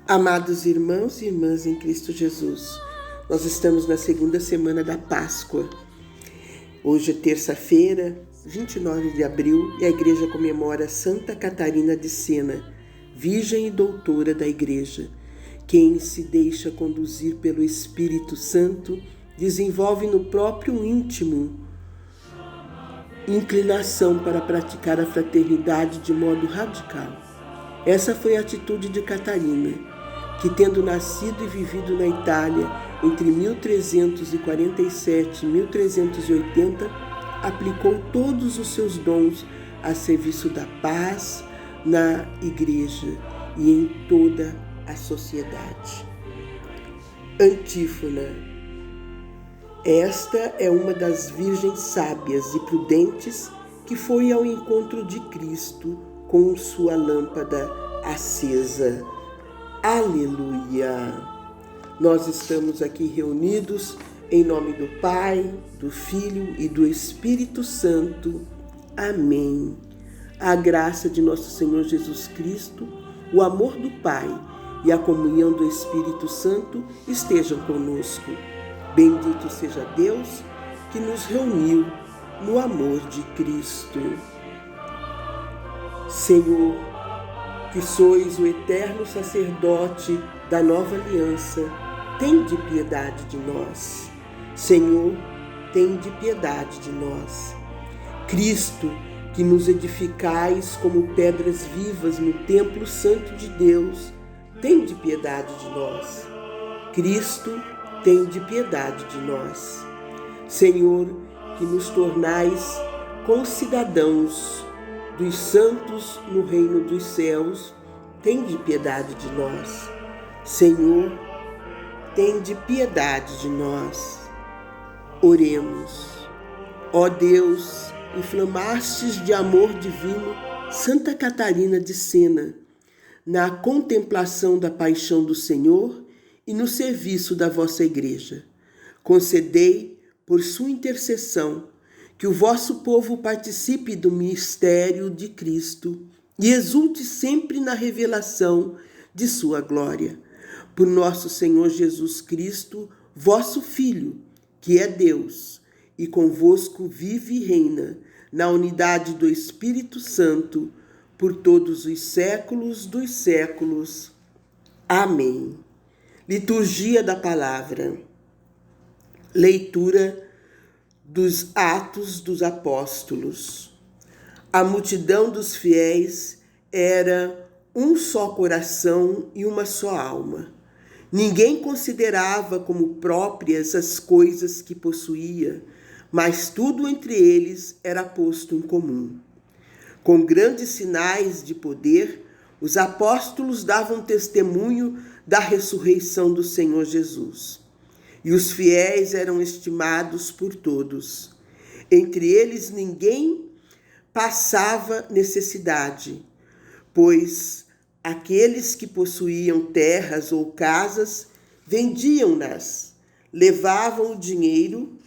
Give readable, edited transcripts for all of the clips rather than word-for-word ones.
Amados irmãos e irmãs em Cristo Jesus, nós estamos na segunda semana da Páscoa. Hoje é terça-feira, 29 de abril, e a igreja comemora Santa Catarina de Sena, virgem e doutora da igreja. Quem se deixa conduzir pelo Espírito Santo desenvolve no próprio íntimo inclinação para praticar a fraternidade de modo radical. Essa foi a atitude de Catarina, que, tendo nascido e vivido na Itália entre 1347 e 1380, aplicou todos os seus dons a serviço da paz na igreja e em toda a sociedade. Antífona. Esta é uma das virgens sábias e prudentes que foi ao encontro de Cristo com sua lâmpada acesa. Aleluia! Nós estamos aqui reunidos em nome do Pai, do Filho e do Espírito Santo. Amém. A graça de nosso Senhor Jesus Cristo, o amor do Pai e a comunhão do Espírito Santo estejam conosco. Bendito seja Deus que nos reuniu no amor de Cristo. Senhor, que sois o eterno sacerdote da nova aliança, tende piedade de nós. Senhor, tende piedade de nós. Cristo, que nos edificais como pedras vivas no templo santo de Deus, tende piedade de nós. Cristo, tende piedade de nós. Senhor, que nos tornais concidadãos dos santos no reino dos céus, tende piedade de nós. Senhor, tende piedade de nós. Oremos. Ó Deus, inflamastes de amor divino Santa Catarina de Sena, na contemplação da paixão do Senhor e no serviço da vossa igreja. Concedei, por sua intercessão, que o vosso povo participe do mistério de Cristo e exulte sempre na revelação de sua glória. Por nosso Senhor Jesus Cristo, vosso Filho, que é Deus, e convosco vive e reina, na unidade do Espírito Santo, por todos os séculos dos séculos. Amém. Liturgia da Palavra. Leitura dos Atos dos Apóstolos. A multidão dos fiéis era um só coração e uma só alma. Ninguém considerava como próprias as coisas que possuía, mas tudo entre eles era posto em comum. Com grandes sinais de poder, os apóstolos davam testemunho da ressurreição do Senhor Jesus. E os fiéis eram estimados por todos. Entre eles ninguém passava necessidade, pois aqueles que possuíam terras ou casas vendiam-nas, levavam o dinheiro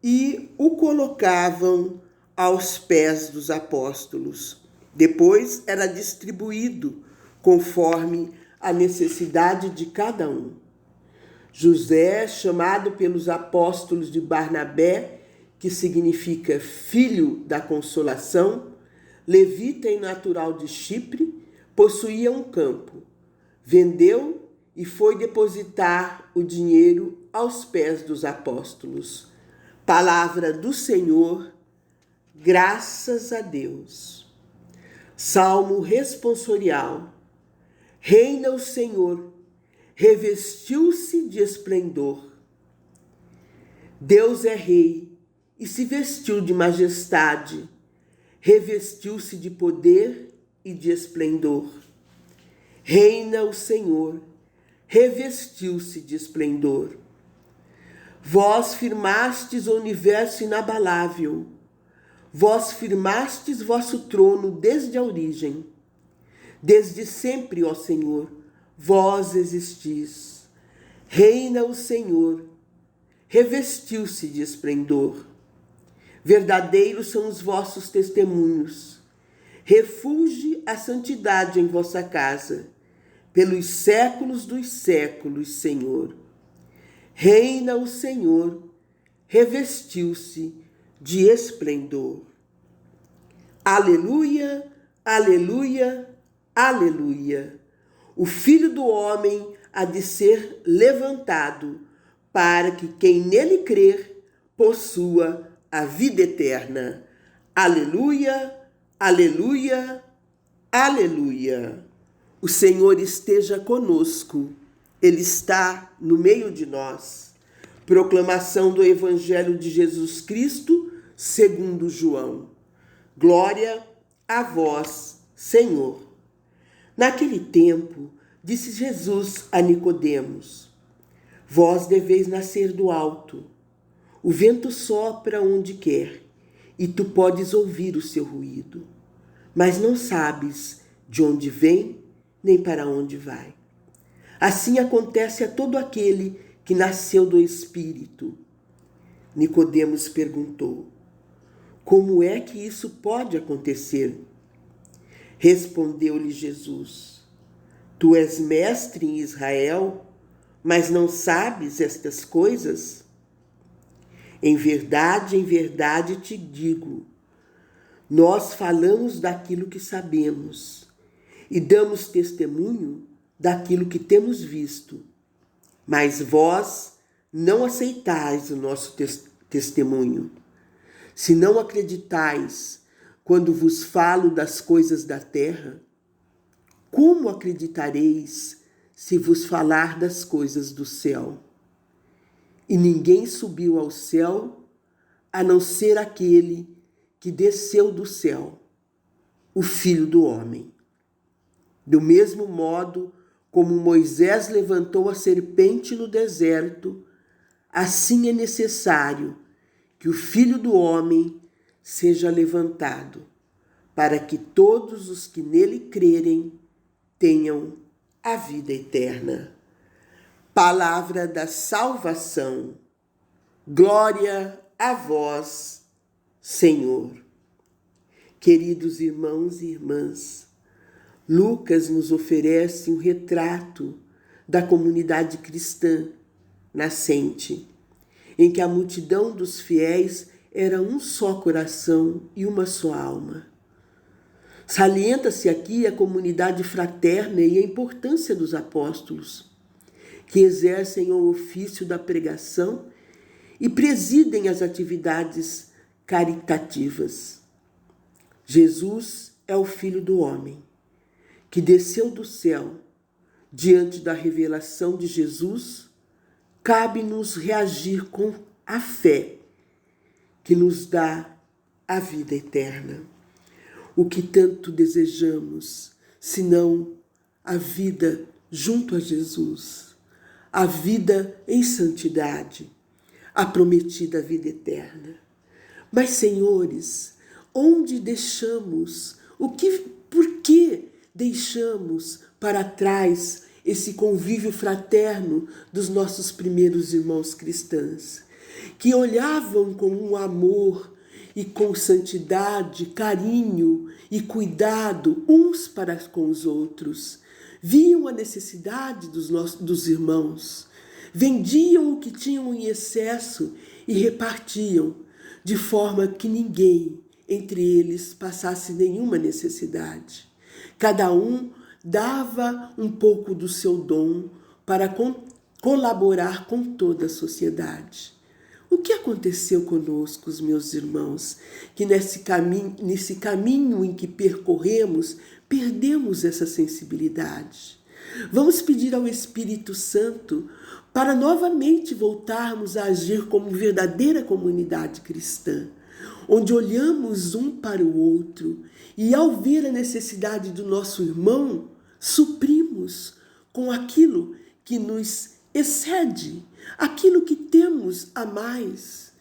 e o colocavam aos pés dos apóstolos. Depois era distribuído conforme a necessidade de cada um. José, chamado pelos apóstolos de Barnabé, que significa filho da consolação, levita e natural de Chipre, possuía um campo. Vendeu e foi depositar o dinheiro aos pés dos apóstolos. Palavra do Senhor, graças a Deus. Salmo responsorial. Reina o Senhor, revestiu-se de esplendor. Deus é rei e se vestiu de majestade, revestiu-se de poder e de esplendor. Reina o Senhor, revestiu-se de esplendor. Vós firmastes o universo inabalável, vós firmastes vosso trono desde a origem. Desde sempre, ó Senhor, vós existis. Reina o Senhor, revestiu-se de esplendor. Verdadeiros são os vossos testemunhos. Refugie a santidade em vossa casa. pelos séculos dos séculos, Senhor. Reina o Senhor, revestiu-se de esplendor. Aleluia, aleluia, aleluia. O Filho do Homem há de ser levantado, para que quem nele crer possua a vida eterna. Aleluia, aleluia, aleluia. O Senhor esteja conosco, Ele está no meio de nós. Proclamação do Evangelho de Jesus Cristo, segundo João. Glória a vós, Senhor. Naquele tempo, disse Jesus a Nicodemos: Vós deveis nascer do alto. O vento sopra onde quer, e tu podes ouvir o seu ruído, mas não sabes de onde vem nem para onde vai. Assim acontece a todo aquele que nasceu do Espírito. Nicodemos perguntou: Como é que isso pode acontecer? Respondeu-lhe Jesus: Tu és mestre em Israel, mas não sabes estas coisas? Em verdade te digo, nós falamos daquilo que sabemos e damos testemunho daquilo que temos visto, mas vós não aceitais o nosso testemunho. Se não acreditais quando vos falo das coisas da terra, como acreditareis se vos falar das coisas do céu? E ninguém subiu ao céu, a não ser aquele que desceu do céu, o Filho do Homem. Do mesmo modo como Moisés levantou a serpente no deserto, assim é necessário que o Filho do Homem seja levantado, para que todos os que nele crerem tenham a vida eterna. Palavra da salvação. Glória a vós, Senhor. Queridos irmãos e irmãs, Lucas nos oferece um retrato da comunidade cristã nascente, em que a multidão dos fiéis era um só coração e uma só alma. Salienta-se aqui a comunidade fraterna e a importância dos apóstolos, que exercem o ofício da pregação e presidem as atividades caritativas. Jesus é o Filho do Homem, que desceu do céu. Diante da revelação de Jesus, cabe-nos reagir com a fé, que nos dá a vida eterna. O que tanto desejamos, senão a vida junto a Jesus, a vida em santidade, a prometida vida eterna. Mas, senhores, onde deixamos, por que deixamos para trás esse convívio fraterno dos nossos primeiros irmãos cristãos, que olhavam com um amor e com santidade, carinho e cuidado uns para com os outros, viam a necessidade dos irmãos, vendiam o que tinham em excesso e repartiam, de forma que ninguém entre eles passasse nenhuma necessidade. Cada um dava um pouco do seu dom para colaborar com toda a sociedade. O que aconteceu conosco, meus irmãos, que nesse caminho em que percorremos, perdemos essa sensibilidade? Vamos pedir ao Espírito Santo para novamente voltarmos a agir como verdadeira comunidade cristã, onde olhamos um para o outro e, ao ver a necessidade do nosso irmão, suprimos com aquilo que nos excede, aquilo que temos a mais.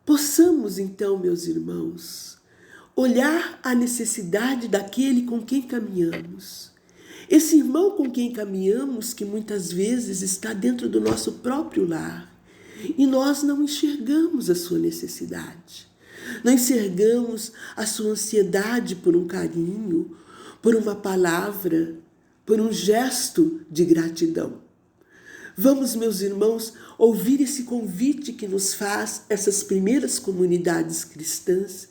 Possamos então, meus irmãos, olhar a necessidade daquele com quem caminhamos. Esse irmão com quem caminhamos, que muitas vezes está dentro do nosso próprio lar, e nós não enxergamos a sua necessidade. Não enxergamos a sua ansiedade por um carinho, por uma palavra, por um gesto de gratidão. Vamos, meus irmãos, ouvir esse convite que nos faz essas primeiras comunidades cristãs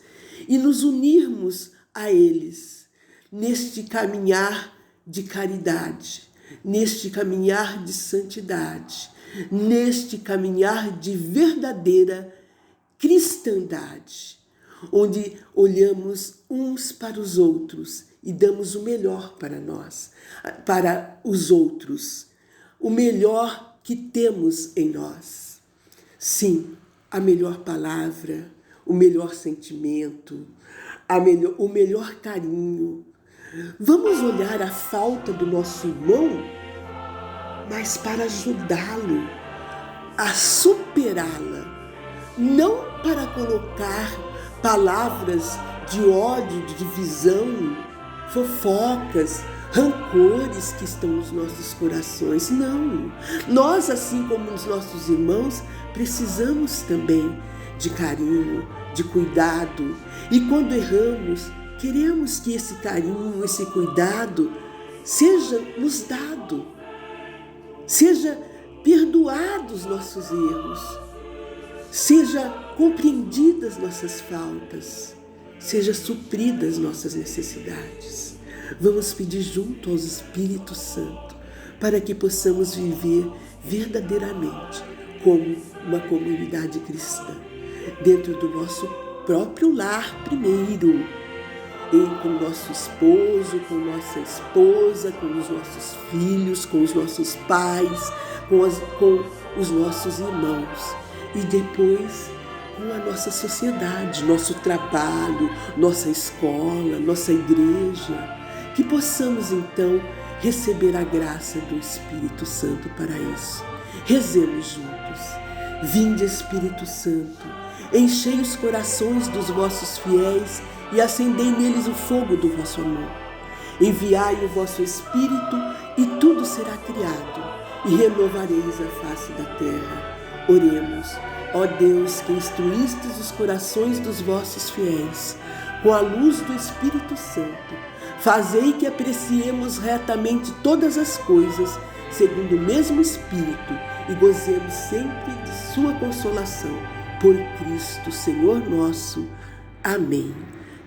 e nos unirmos a eles neste caminhar de caridade, neste caminhar de santidade, neste caminhar de verdadeira cristandade, onde olhamos uns para os outros e damos o melhor para nós, para os outros, o melhor que temos em nós. Sim, a melhor palavra, o melhor sentimento, o melhor carinho. Vamos olhar a falta do nosso irmão, mas para ajudá-lo a superá-la, não para colocar palavras de ódio, de divisão, fofocas, rancores que estão nos nossos corações. Não. Nós, assim como os nossos irmãos, precisamos também de carinho, de cuidado. E quando erramos, queremos que esse carinho, esse cuidado seja nos dado, seja perdoados os nossos erros, seja compreendidas nossas faltas, seja supridas nossas necessidades. Vamos pedir junto ao Espírito Santo para que possamos viver verdadeiramente como uma comunidade cristã, dentro do nosso próprio lar primeiro, com o nosso esposo, com nossa esposa, com os nossos filhos, com os nossos pais, com os nossos irmãos e depois com a nossa sociedade, nosso trabalho, nossa escola, nossa igreja, que possamos então receber a graça do Espírito Santo para isso. Rezemos juntos. Vinde, Espírito Santo, enchei os corações dos vossos fiéis e acendei neles o fogo do vosso amor. Enviai o vosso Espírito e tudo será criado e renovareis a face da terra. Oremos. Ó Deus, que instruístes os corações dos vossos fiéis com a luz do Espírito Santo, fazei que apreciemos retamente todas as coisas, segundo o mesmo Espírito, e gozemos sempre de sua consolação. Por Cristo, Senhor nosso. Amém.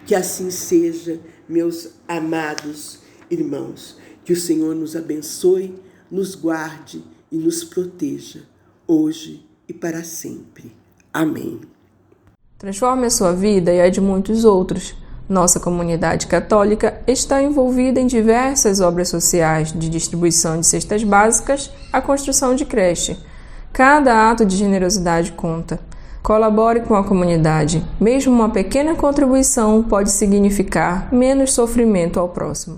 Que assim seja, meus amados irmãos. Que o Senhor nos abençoe, nos guarde e nos proteja, hoje e para sempre. Amém. Transforme a sua vida e a de muitos outros. Nossa comunidade católica está envolvida em diversas obras sociais, de distribuição de cestas básicas à construção de creche. Cada ato de generosidade conta. Colabore com a comunidade. Mesmo uma pequena contribuição pode significar menos sofrimento ao próximo.